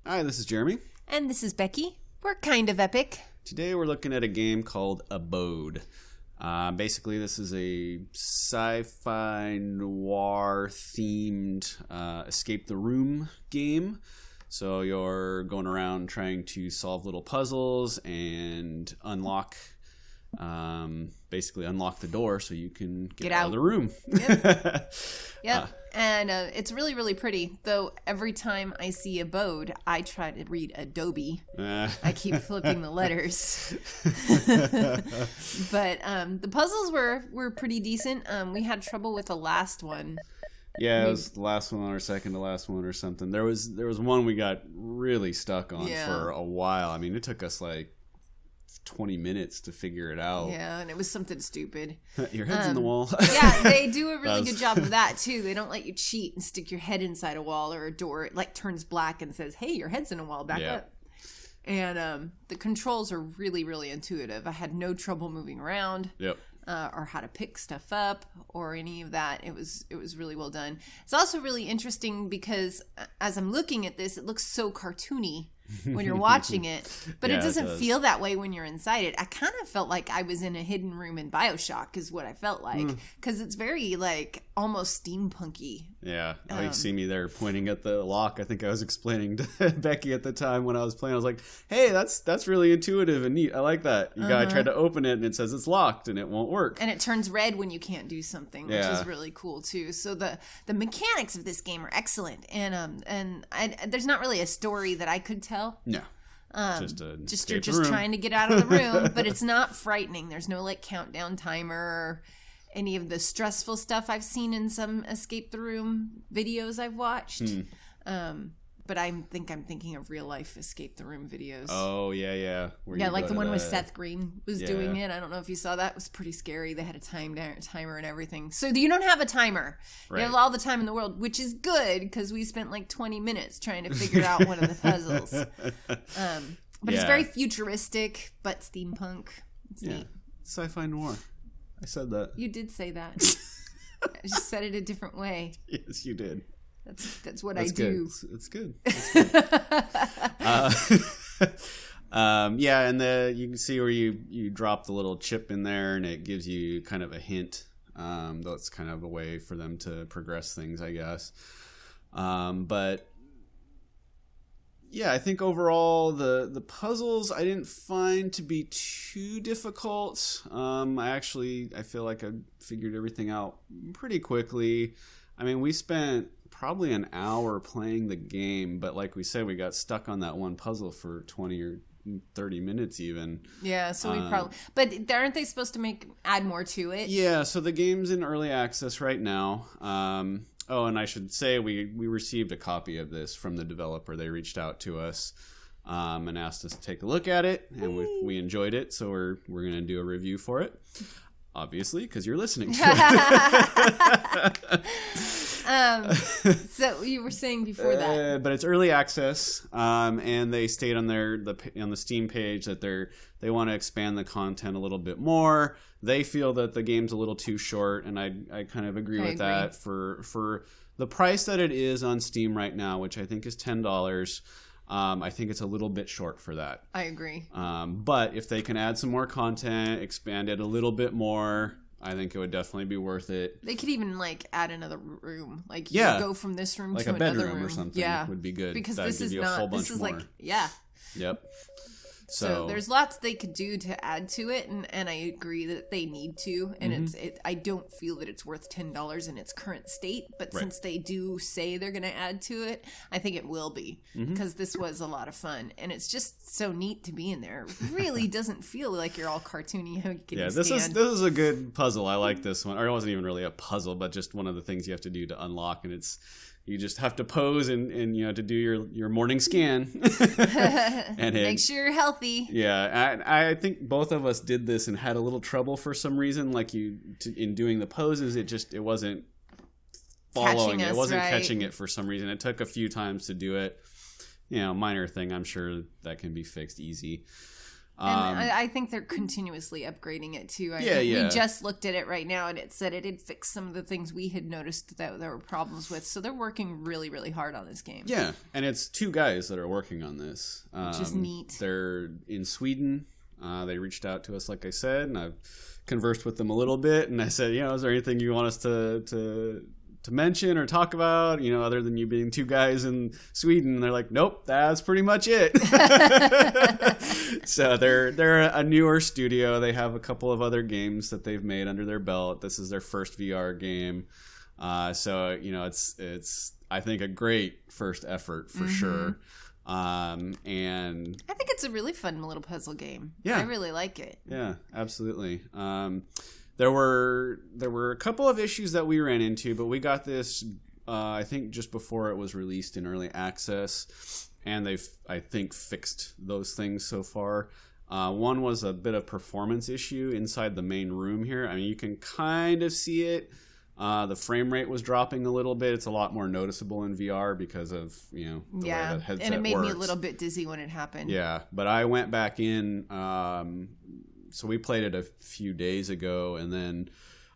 Hi, this is Jeremy. And this is Becky. We're kind of epic. Today we're looking at a game called Abode. Basically, this is a sci-fi-noir themed escape the room game. So you're going around trying to solve little puzzles and basically unlock the door so you can get out of the room. Yep. And it's really, really pretty. Though every time I see Abode, I try to read Adobe. I keep flipping the letters. But the puzzles were pretty decent. We had trouble with the last one. Yeah, it was the last one or second to last one or something. There was one we got really stuck on for a while. I mean, it took us like 20 minutes to figure it out. Yeah, and it was something stupid. Your head's in the wall. Yeah, they do a really good job of that too. They don't let you cheat and stick your head inside a wall or a door. It like turns black and says, "Hey, your head's in a wall. Back up." And the controls are really, really intuitive. I had no trouble moving around. Yep. Or how to pick stuff up or any of that. It was really well done. It's also really interesting because as I'm looking at this, it looks so cartoony when you're watching it, but it doesn't feel that way when you're inside it. I kind of felt like I was in a hidden room in BioShock is what I felt like, because it's very like almost steampunky. Yeah, you see me there pointing at the lock. I think I was explaining to Becky at the time when I was playing. I was like, "Hey, that's really intuitive and neat. I like that. You gotta try to open it and it says it's locked and it won't work. And it turns red when you can't do something, which is really cool too. So the mechanics of this game are excellent, and there's not really a story that I could tell. No. You're just trying to get out of the room, but it's not frightening. There's no like countdown timer or any of the stressful stuff I've seen in some escape the room videos I've watched. But I think I'm thinking of real life escape the room videos. Oh yeah. Yeah, like the one with Seth Green was doing it. I don't know if you saw that. It was pretty scary. They had a timer and everything. So you don't have a timer. Right. You have all the time in the world, which is good because we spent like 20 minutes trying to figure out one of the puzzles. But it's very futuristic, but steampunk. It's neat. Sci-fi-noir. I said that. You did say that. I just said it a different way. Yes, you did. That's what I do. It's good. It's good. And you can see where you drop the little chip in there, and it gives you kind of a hint. That's kind of a way for them to progress things, I guess. But yeah, I think overall the puzzles I didn't find to be too difficult. I feel like I figured everything out pretty quickly. I mean, we spent probably an hour playing the game, but like we said, we got stuck on that one puzzle for 20 or 30 minutes even. Yeah, so we probably... But aren't they supposed to add more to it? Yeah, so the game's in early access right now. And I should say we received a copy of this from the developer. They reached out to us and asked us to take a look at it, and we enjoyed it, so we're going to do a review for it. Obviously, because you're listening to it. So you were saying before that, but it's early access, and they state on the Steam page that they want to expand the content a little bit more. They feel that the game's a little too short, and I kind of agree with that for the price that it is on Steam right now, which I think is $10. I think it's a little bit short for that. I agree. But if they can add some more content, expand it a little bit more, I think it would definitely be worth it. They could even like add another room, like you go from this room like to another room, like a bedroom or something. Would be good. Because that'd this is you not. A whole bunch this is more. like Yep. So there's lots they could do to add to it, and I agree that they need to. And I don't feel that it's worth $10 in its current state. But since they do say they're going to add to it, I think it will be, because this was a lot of fun, and it's just so neat to be in there. It really doesn't feel like you're all cartoony. This is a good puzzle. I like this one. Or it wasn't even really a puzzle, but just one of the things you have to do to unlock, and you just have to pose and to do your morning scan and make sure you're healthy. Yeah, I think both of us did this and had a little trouble for some reason. Like in doing the poses, it wasn't following it. It wasn't catching it for some reason. It took a few times to do it. Minor thing. I'm sure that can be fixed easy. And I think they're continuously upgrading it too. We just looked at it right now, and it said it had fixed some of the things we had noticed that there were problems with. So they're working really, really hard on this game. Yeah, and it's 2 guys that are working on this. Which is neat. They're in Sweden. They reached out to us, like I said, and I've conversed with them a little bit. And I said, is there anything you want us to mention or talk about, other than you being 2 guys in Sweden? And they're like, nope, that's pretty much it. So they're a newer studio. They have a couple of other games that they've made under their belt. This is their first VR game. So it's I think a great first effort for sure. And I think it's a really fun little puzzle game. Yeah. I really like it. Yeah, absolutely. There were a couple of issues that we ran into, but we got this, I think, just before it was released in early access, and they've, I think, fixed those things so far. One was a bit of performance issue inside the main room here. I mean, you can kind of see it. The frame rate was dropping a little bit. It's a lot more noticeable in VR because of, the way the headset works. And it made me a little bit dizzy when it happened. Yeah, but I went back in... so we played it a few days ago, and then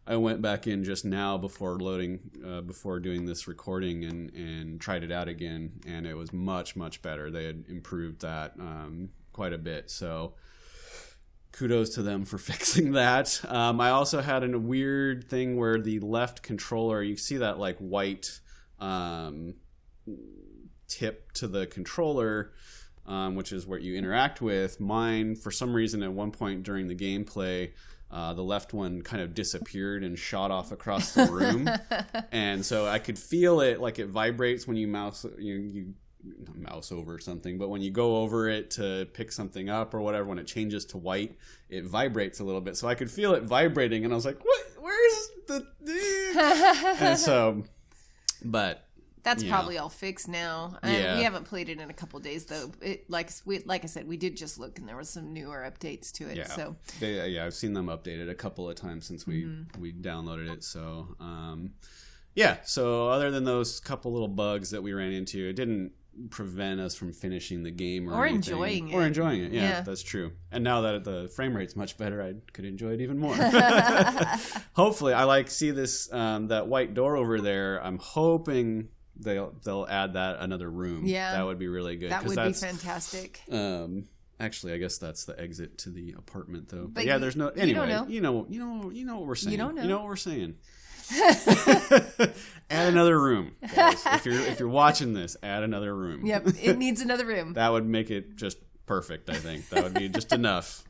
I went back in just now before doing this recording and tried it out again, and it was much, much better. They had improved that quite a bit, so kudos to them for fixing that. I also had a weird thing where the left controller, you see that like white tip to the controller, which is what you interact with. Mine, for some reason, at one point during the gameplay, the left one kind of disappeared and shot off across the room. And so I could feel it, like it vibrates when you mouse, you mouse over something, but when you go over it to pick something up or whatever, when it changes to white, it vibrates a little bit. So I could feel it vibrating, and I was like, what? Where's the... And so, but... That's probably all fixed now. We haven't played it in a couple days, though. Like I said, we did just look, and there were some newer updates to it. Yeah, so I've seen them updated a couple of times since we downloaded it. So, so other than those couple little bugs that we ran into, it didn't prevent us from finishing the game or enjoying it. Or enjoying it, yeah, that's true. And now that the frame rate's much better, I could enjoy it even more. Hopefully, I see this that white door over there. I'm hoping they'll add that another room. Yeah, that would be really good. That would be fantastic. Actually, I guess that's the exit to the apartment, though. But yeah, there's no. Anyway, you don't know. You know what we're saying. You don't know. You know what we're saying. Add another room, guys. If you're watching this, add another room. Yep, it needs another room. That would make it just perfect. I think that would be just enough.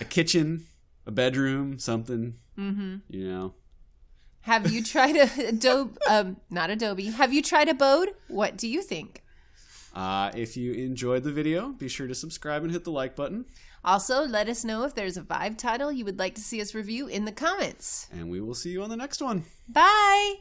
A kitchen, a bedroom, something. Have you tried not Adobe? Have you tried Abode? What do you think? If you enjoyed the video, be sure to subscribe and hit the like button. Also, let us know if there's a Vive title you would like to see us review in the comments. And we will see you on the next one. Bye!